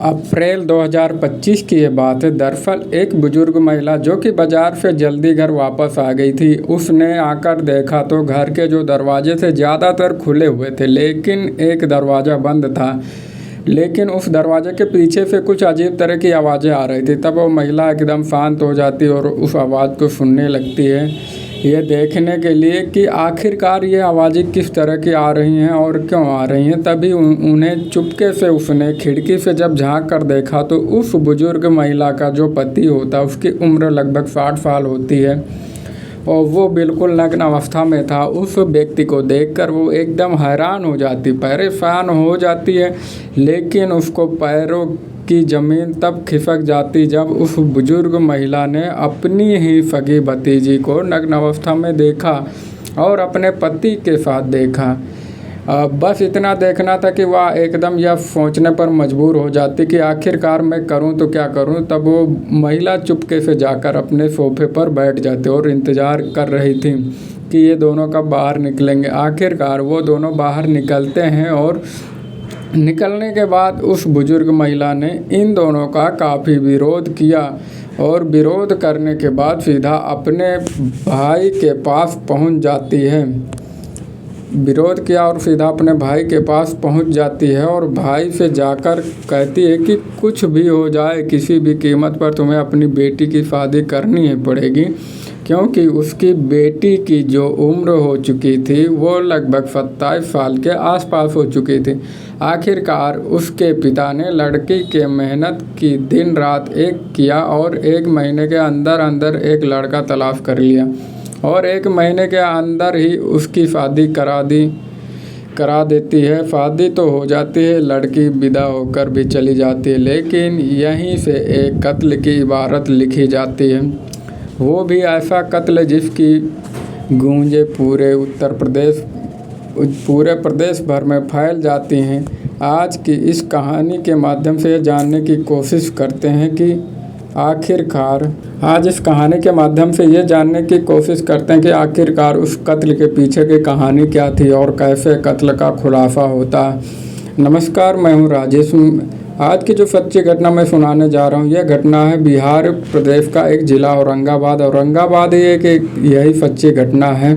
अप्रैल 2025 की ये बात है। दरअसल एक बुजुर्ग महिला जो कि बाजार से जल्दी घर वापस आ गई थी, उसने आकर देखा तो घर के जो दरवाजे थे ज़्यादातर खुले हुए थे, लेकिन एक दरवाज़ा बंद था। लेकिन उस दरवाजे के पीछे से कुछ अजीब तरह की आवाज़ें आ रही थी। तब वो महिला एकदम शांत हो जाती और उस आवाज़ को सुनने लगती है, ये देखने के लिए कि आखिरकार ये आवाज़ें किस तरह की आ रही हैं और क्यों आ रही हैं। तभी उन्हें चुपके से उसने खिड़की से जब झांक कर देखा तो उस बुजुर्ग महिला का जो पति होता, उसकी उम्र लगभग 60 साल होती है और वो बिल्कुल नग्न अवस्था में था। उस व्यक्ति को देखकर वो एकदम हैरान हो जाती, परेशान हो जाती है, लेकिन उसको पैरों की ज़मीन तब खिसक जाती जब उस बुजुर्ग महिला ने अपनी ही सगी भतीजी को नग्न अवस्था में देखा और अपने पति के साथ देखा। बस इतना देखना था कि वह एकदम यह सोचने पर मजबूर हो जाती कि आखिरकार मैं करूं तो क्या करूं। तब वो महिला चुपके से जाकर अपने सोफे पर बैठ जाती और इंतज़ार कर रही थी कि ये दोनों कब बाहर निकलेंगे। आखिरकार वो दोनों बाहर निकलते हैं और निकलने के बाद उस बुजुर्ग महिला ने इन दोनों का काफ़ी विरोध किया और विरोध करने के बाद सीधा अपने भाई के पास पहुंच जाती है। विरोध किया और सीधा अपने भाई के पास पहुंच जाती है और भाई से जाकर कहती है कि कुछ भी हो जाए, किसी भी कीमत पर तुम्हें अपनी बेटी की शादी करनी ही पड़ेगी, क्योंकि उसकी बेटी की जो उम्र हो चुकी थी वो लगभग 27 साल के आसपास हो चुकी थी। आखिरकार उसके पिता ने लड़की के मेहनत की दिन रात एक किया और 1 महीने के अंदर अंदर एक लड़का तलाश कर लिया और 1 महीने के अंदर ही उसकी शादी करा देती है। शादी तो हो जाती है, लड़की विदा होकर भी चली जाती है, लेकिन यहीं से एक कत्ल की इबारत लिखी जाती है। वो भी ऐसा कत्ल जिसकी गूंजें पूरे प्रदेश भर में फैल जाती हैं। आज की इस कहानी के माध्यम से ये जानने की कोशिश करते हैं कि आखिरकार उस कत्ल के पीछे की कहानी क्या थी और कैसे कत्ल का खुलासा होता है। नमस्कार, मैं हूँ राजेश। आज की जो सच्ची घटना मैं सुनाने जा रहा हूँ, यह घटना है बिहार प्रदेश का एक ज़िला औरंगाबाद ही एक यही सच्ची घटना है।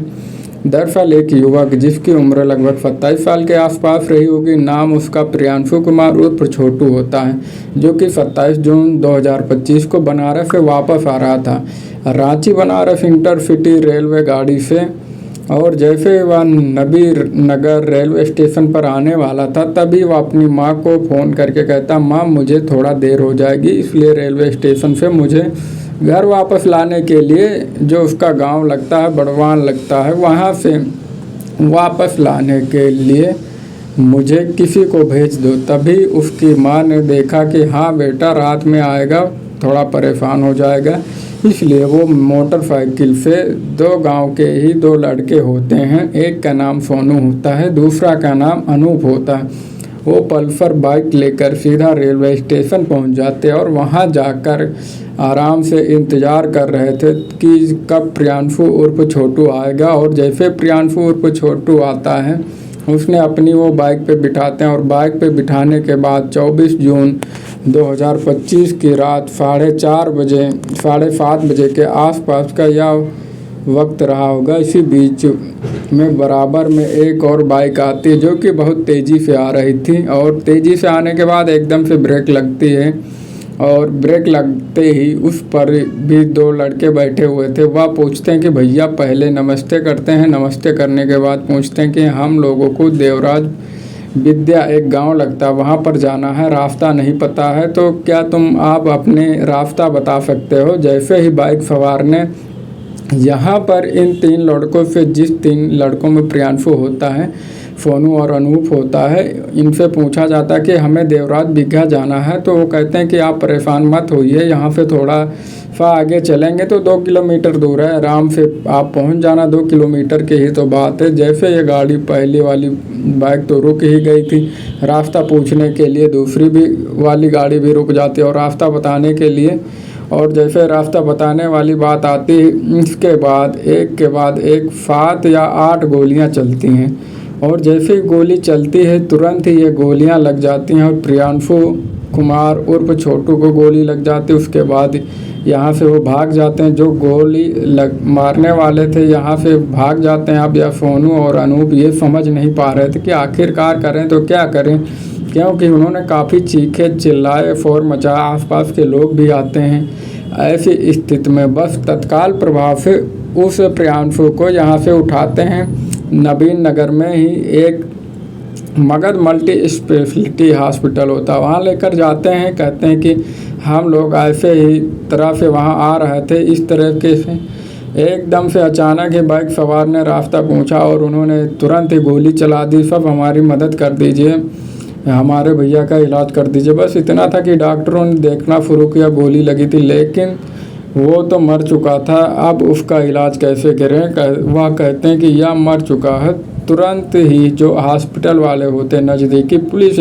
दरअसल एक युवक जिसकी उम्र लगभग 27 साल के आसपास रही होगी, नाम उसका प्रियांशु कुमार उर्फ छोटू होता है, जो कि 27 जून 2025 को बनारस से वापस आ रहा था रांची बनारस इंटरसिटी रेलवे गाड़ी से। और जैसे वह नबीर नगर रेलवे स्टेशन पर आने वाला था, तभी वह अपनी माँ को फ़ोन करके कहता, माँ मुझे थोड़ा देर हो जाएगी, इसलिए रेलवे स्टेशन से मुझे घर वापस लाने के लिए, जो उसका गांव लगता है बड़वान लगता है, वहाँ से वापस लाने के लिए मुझे किसी को भेज दो। तभी उसकी माँ ने देखा कि हाँ बेटा रात में आएगा, थोड़ा परेशान हो जाएगा, इसलिए वो मोटरसाइकिल से 2 गांव के ही 2 लड़के होते हैं, एक का नाम सोनू होता है, दूसरा का नाम अनूप होता है। वो पल्सर बाइक लेकर सीधा रेलवे स्टेशन पहुंच जाते और वहां जाकर आराम से इंतज़ार कर रहे थे कि कब प्रियांशु उर्फ छोटू आएगा। और जैसे प्रियांशु उर्फ छोटू आता है, उसने अपनी वो बाइक पे बिठाते हैं और बाइक पे बिठाने के बाद 24 जून 2025 की रात 7:30 बजे के आसपास का यह वक्त रहा होगा। इसी बीच में बराबर में एक और बाइक आती है जो कि बहुत तेज़ी से आ रही थी और तेज़ी से आने के बाद एकदम से ब्रेक लगती है और ब्रेक लगते ही उस पर भी 2 लड़के बैठे हुए थे। वह पूछते हैं कि भैया, पहले नमस्ते करते हैं। नमस्ते करने के बाद पूछते हैं कि हम लोगों को देवराज विद्या एक गांव लगता है, वहां पर जाना है, रास्ता नहीं पता है, तो क्या आप अपने रास्ता बता सकते हो। जैसे ही बाइक सवार ने यहाँ पर इन 3 लड़कों से, जिस 3 लड़कों में प्रियांशु होता है, सोनू और अनूप होता है, इनसे पूछा जाता है कि हमें देवराज बिघा जाना है। तो वो कहते हैं कि आप परेशान मत होइए, यहाँ से थोड़ा सा आगे चलेंगे तो 2 किलोमीटर दूर है, आराम से आप पहुँच जाना, 2 किलोमीटर की ही तो बात है। जैसे ये गाड़ी, पहली वाली बाइक तो रुक ही गई थी, रास्ता पूछने के लिए दूसरी भी वाली गाड़ी भी रुक जाती है और रास्ता बताने के लिए। और जैसे रास्ता बताने वाली बात आती है, इसके बाद एक के बाद एक 7 या 8 गोलियां चलती हैं और जैसे ही गोली चलती है तुरंत ही ये गोलियां लग जाती हैं और प्रियांशु कुमार उर्फ छोटू को गोली लग जाती। उसके बाद यहाँ से वो भाग जाते हैं। जो गोली मारने वाले थे यहाँ से भाग जाते हैं। अब यह सोनू और अनूप ये समझ नहीं पा रहे थे कि आखिरकार करें तो क्या करें, क्योंकि उन्होंने काफ़ी चीखे चिल्लाए, शोर मचाया, आसपास के लोग भी आते हैं। ऐसी स्थिति में बस तत्काल प्रभाव से उस प्रियांशु को यहाँ से उठाते हैं। नवीन नगर में ही एक मगध मल्टी स्पेशलिटी हॉस्पिटल होता है, वहाँ लेकर जाते हैं। कहते हैं कि हम लोग ऐसे ही तरह से वहाँ आ रहे थे, इस तरीके से एकदम से अचानक ही बाइक सवार ने रास्ता पूछा और उन्होंने तुरंत ही गोली चला दी। सब हमारी मदद कर दीजिए, हमारे भैया का इलाज कर दीजिए। बस इतना था कि डॉक्टरों ने देखना शुरू किया, गोली लगी थी, लेकिन वो तो मर चुका था। अब उसका इलाज कैसे करें? वह कहते हैं कि यह मर चुका है। तुरंत ही जो हॉस्पिटल वाले होते नज़दीकी पुलिस